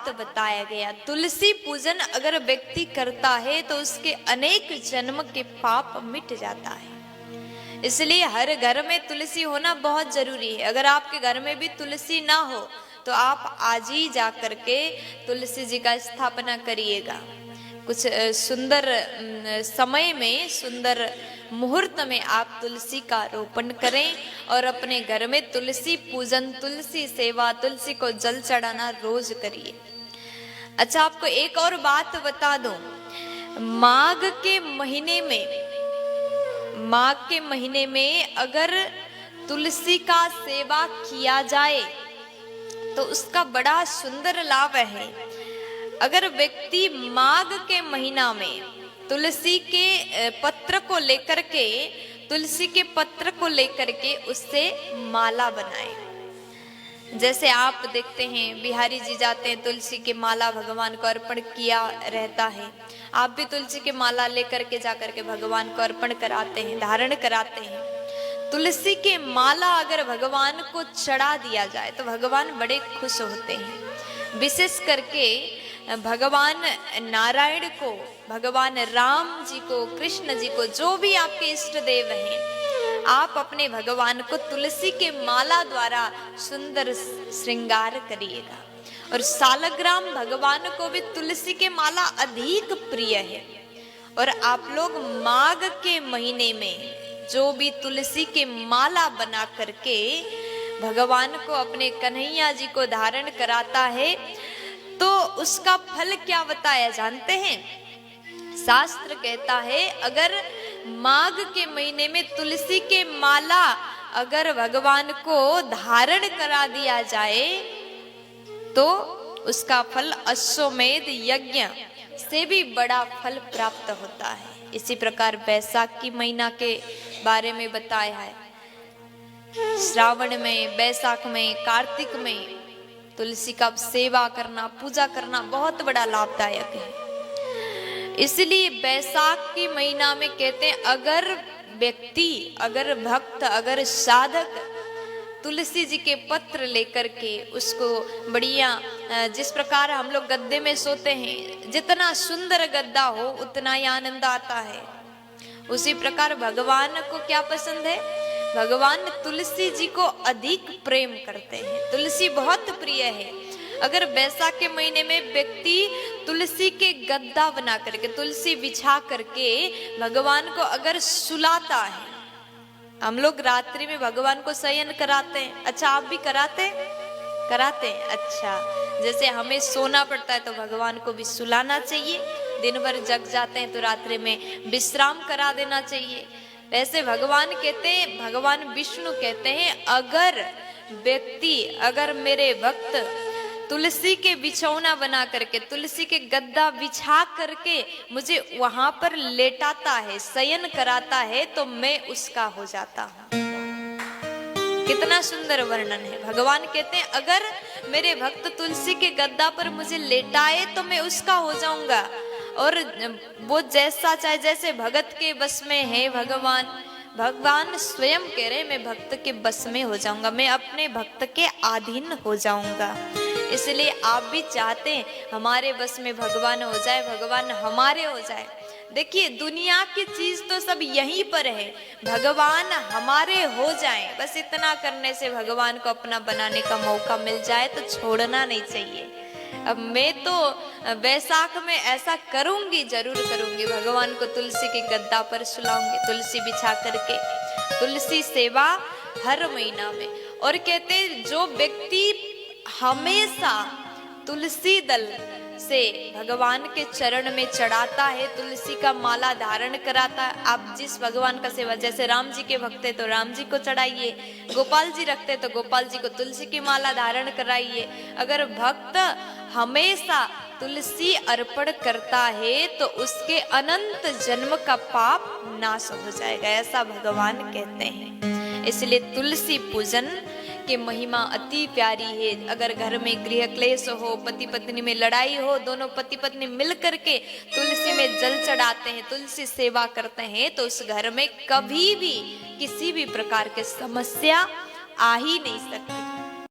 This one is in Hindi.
बात बताया गया। तुलसी पूजन अगर व्यक्ति करता है तो उसके अनेक जन्म के पाप मिट जाता है। इसलिए हर घर में तुलसी होना बहुत जरूरी है। अगर आपके घर में भी तुलसी ना हो तो आप आज ही जा करके तुलसी जी का स्थापना करिएगा। कुछ सुंदर समय में, सुंदर मुहूर्त में आप तुलसी का रोपण करें और अपने घर में तुलसी पूजन, तुलसी सेवा, तुलसी को जल चढ़ाना रोज करिए। अच्छा, आपको एक और बात बता दूं, माघ के महीने में अगर तुलसी का सेवा किया जाए तो उसका बड़ा सुंदर लाभ है। अगर व्यक्ति माघ के महीना में तुलसी के पत्र को लेकर के, तुलसी के पत्र को लेकर के उससे माला बनाए। जैसे आप देखते हैं बिहारी जी जाते हैं, तुलसी के माला भगवान को अर्पण किया रहता है। आप भी तुलसी के माला लेकर के जाकर के भगवान को अर्पण कराते हैं, धारण कराते हैं। तुलसी के माला अगर भगवान को चढ़ा दिया जाए तो भगवान बड़े खुश होते हैं। विशेष करके भगवान नारायण को, भगवान राम जी को, कृष्ण जी को, जो भी आपके इष्ट देव हैं, आप अपने भगवान को तुलसी के माला द्वारा सुंदर श्रृंगार करिएगा। और सालग्राम भगवान को भी तुलसी के माला अधिक प्रिय है। और आप लोग माघ के महीने में जो भी तुलसी के माला बना करके भगवान को, अपने कन्हैया जी को धारण कराता है तो उसका फल क्या बताया जानते हैं? शास्त्र कहता है अगर माघ के महीने में तुलसी के माला अगर भगवान को धारण करा दिया जाए तो उसका फल अश्वमेध यज्ञ से भी बड़ा फल प्राप्त होता है। इसी प्रकार बैसाख की महीना के बारे में बताया है। श्रावण में, बैसाख में, कार्तिक में तुलसी का सेवा करना, पूजा करना बहुत बड़ा लाभदायक है। इसलिए बैसाख की महीना में कहते हैं अगर व्यक्ति, अगर भक्त, अगर साधक तुलसी जी के पत्र लेकर के उसको बढ़िया, जिस प्रकार हम लोग गद्दे में सोते हैं, जितना सुंदर गद्दा हो उतना ही आनंद आता है। उसी प्रकार भगवान को क्या पसंद है? भगवान तुलसी जी को अधिक प्रेम करते हैं। तुलसी बहुत प्रिय है। अगर बैसाख के महीने में व्यक्ति तुलसी के गद्दा बना करके, तुलसी बिछा करके भगवान को अगर सुलाता है, हम लोग रात्रि में भगवान को शयन कराते हैं। अच्छा, आप भी कराते हैं? अच्छा, जैसे हमें सोना पड़ता है तो भगवान को भी सुलाना चाहिए। दिन भर जग जाते हैं तो रात्रि में विश्राम करा देना चाहिए। वैसे भगवान कहते हैं, भगवान विष्णु कहते हैं अगर व्यक्ति, अगर मेरे भक्त तुलसी के बिछौना बना करके, तुलसी के गद्दा बिछा करके मुझे वहां पर लेटाता है, शयन कराता है तो मैं उसका हो जाता हूँ। कितना सुंदर वर्णन है। भगवान कहते हैं अगर मेरे भक्त तुलसी के गद्दा पर मुझे लेटाए तो मैं उसका हो जाऊंगा। और वो जैसा चाहे, जैसे भगत के बस में है भगवान, भगवान स्वयं कह रहे मैं भक्त के बस में हो जाऊंगा, मैं अपने भक्त के अधीन हो जाऊंगा। इसलिए आप भी चाहते हैं हमारे बस में भगवान हो जाए, भगवान हमारे हो जाए। देखिए दुनिया की चीज तो सब यहीं पर है, भगवान हमारे हो जाए, बस इतना करने से भगवान को अपना बनाने का मौका मिल जाए तो छोड़ना नहीं चाहिए। अब मैं तो बैसाख में ऐसा करूंगी, जरूर करूंगी, भगवान को तुलसी के गद्दा पर सुलाऊंगी, तुलसी बिछा करके, तुलसी सेवा हर महीना में। और कहते जो व्यक्ति हमेशा तुलसी दल से भगवान के चरण में चढ़ाता है, तुलसी का माला धारण कराता है, आप जिस भगवान का सेवा, जैसे राम जी के भक्त है तो राम जी को चढ़ाइए, गोपाल जी रखते तो गोपाल जी को तुलसी की माला धारण कराइए। अगर भक्त हमेशा तुलसी अर्पण करता है तो उसके अनंत जन्म का पाप नाश हो जाएगा, ऐसा भगवान कहते हैं। इसलिए तुलसी पूजन की महिमा अति प्यारी है। अगर घर में गृह क्लेश हो, पति पत्नी में लड़ाई हो, दोनों पति पत्नी मिल करके तुलसी में जल चढ़ाते हैं, तुलसी सेवा करते हैं तो उस घर में कभी भी किसी भी प्रकार की समस्या आ ही नहीं सकती।